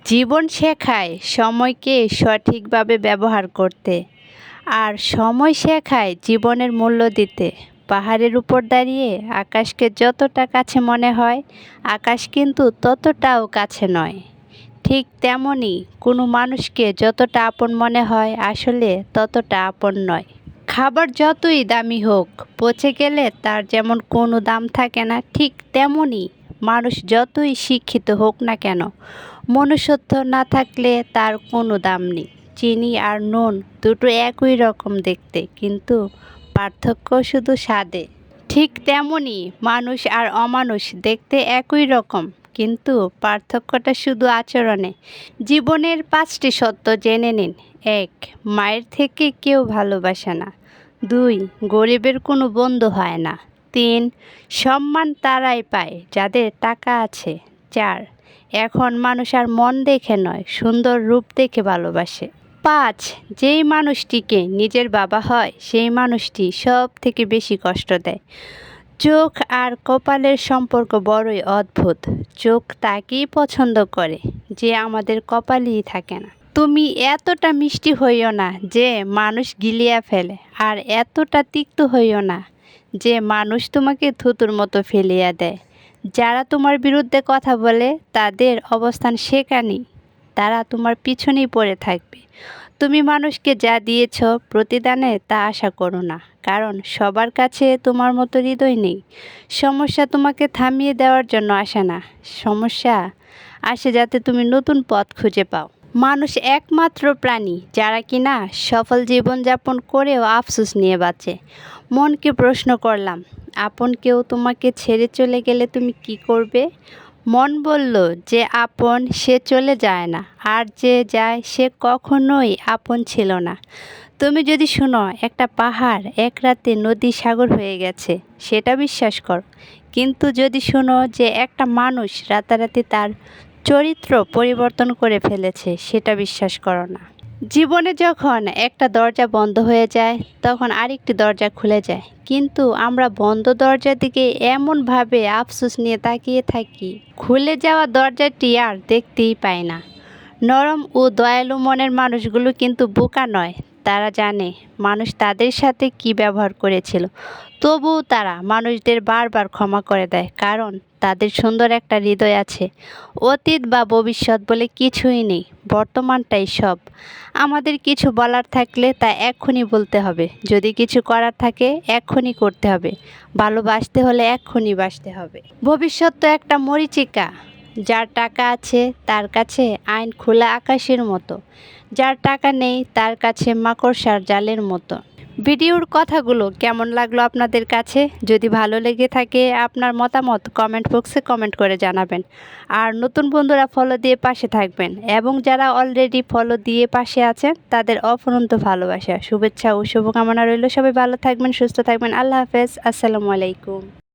জীবন শেখায় সময়কে সঠিকভাবে ব্যবহার করতে, আর সময় শেখায় জীবনের মূল্য দিতে। পাহাড়ের উপর দাঁড়িয়ে আকাশকে যতটা কাছে মনে হয়, আকাশ কিন্তু ততটাও কাছে নয়। ঠিক তেমনই কোনো মানুষকে যতটা আপন মনে হয়, আসলে ততটা আপন নয়। খাবার যতই দামি হোক, পচে গেলে তার যেমন কোনো দাম থাকে না, ঠিক তেমনই মানুষ যতই শিক্ষিত হোক না কেন, মনুষ্যত্ব না থাকলে তার কোনো দাম নেই। চিনি আর নুন দুটো একই রকম দেখতে, কিন্তু পার্থক্য শুধু স্বাদে। ঠিক তেমনই মানুষ আর অমানুষ দেখতে একই রকম, কিন্তু পার্থক্যটা শুধু আচরণে। জীবনের 5টি সত্য জেনে নিন। 1. মায়ের থেকে কেউ ভালোবাসে না। 2. গরিবের কোনো বন্ধু হয় না। 3. সম্মান তারাই পায় যাদের টাকা আছে। 4. এখন মানুষ আর মন দেখে নয়, সুন্দর রূপ দেখে ভালোবাসে। 5. যেই মানুষটিকে নিজের বাবা হয়, সেই মানুষটি সব থেকে বেশি কষ্ট দেয়। চোখ আর কপালের সম্পর্ক বড়ই অদ্ভুত। চোখ তাকেই পছন্দ করে যে আমাদের কপালেই থাকে না। তুমি এতটা মিষ্টি হইও না যে মানুষ গিলিয়া ফেলে, আর এতটা তিক্ত হইও না যে মানুষ তোমাকে থুতুর মতো ফেলিয়া দেয়। যারা তোমার বিরুদ্ধে কথা বলে, তাদের অবস্থান সেখানেই, তারা তোমার পিছনেই পড়ে থাকবে। তুমি মানুষকে যা দিয়েছ, প্রতিদানে তা আশা করো না, কারণ সবার কাছে তোমার মতো হৃদয় নেই। সমস্যা তোমাকে থামিয়ে দেওয়ার জন্য আসে না, সমস্যা আসে যাতে তুমি নতুন পথ খুঁজে পাও। মানুষ একমাত্র প্রাণী যারা কিনা সফল জীবনযাপন করেও আফসোস নিয়ে বাঁচে। মনকে প্রশ্ন করলাম, আপন কেউ তোমাকে ছেড়ে চলে গেলে তুমি কি করবে? মন বলল, যে আপন সে চলে যায় না, আর যে যায় সে কখনোই আপন ছিল না। তুমি যদি শোনো একটা পাহাড় এক রাতে নদী সাগর হয়ে গেছে, সেটা বিশ্বাস করো। কিন্তু যদি শোনো যে একটা মানুষ রাতারাতি তার চরিত্র পরিবর্তন করে ফেলেছে, সেটা বিশ্বাস করো না। জীবনে যখন একটা দরজা বন্ধ হয়ে যায়, তখন আরেকটি দরজা খুলে যায়, কিন্তু আমরা বন্ধ দরজার দিকে এমনভাবে আফসোস নিয়ে তাকিয়ে থাকি, খুলে যাওয়া দরজাটি আর দেখতেই পাই না। নরম ও দয়ালু মনের মানুষগুলো কিন্তু বোকা নয়। তারা জানে মানুষ তাদের সাথে কী ব্যবহার করেছিল, তবুও তারা মানুষদের বারবার ক্ষমা করে দেয়, কারণ তাদের সুন্দর একটা হৃদয় আছে। অতীত বা ভবিষ্যৎ বলে কিছুই নেই, বর্তমানটাই সব। আমাদের কিছু বলার থাকলে তা এক্ষুনি বলতে হবে, যদি কিছু করার থাকে এক্ষুনি করতে হবে, ভালোবাসতে হলে এক্ষুনি বাসতে হবে। ভবিষ্যৎ তো একটা মরীচিকা, যার টাকা আছে তার কাছে আইন খোলা আকাশের মতো, যার টাকা নেই তার কাছে মাকড়সার জালের মতো। ভিডিওর কথাগুলো কেমন লাগলো আপনাদের কাছে? যদি ভালো লেগে থাকে, আপনার মতামত কমেন্ট বক্সে কমেন্ট করে জানাবেন। আর নতুন বন্ধুরা ফলো দিয়ে পাশে থাকবেন, এবং যারা অলরেডি ফলো দিয়ে পাশে আছেন তাদের অফুরন্ত ভালোবাসা, শুভেচ্ছা ও শুভকামনা রইল। সবাই ভালো থাকবেন, সুস্থ থাকবেন। আল্লাহ হাফেজ, আসসালামু আলাইকুম।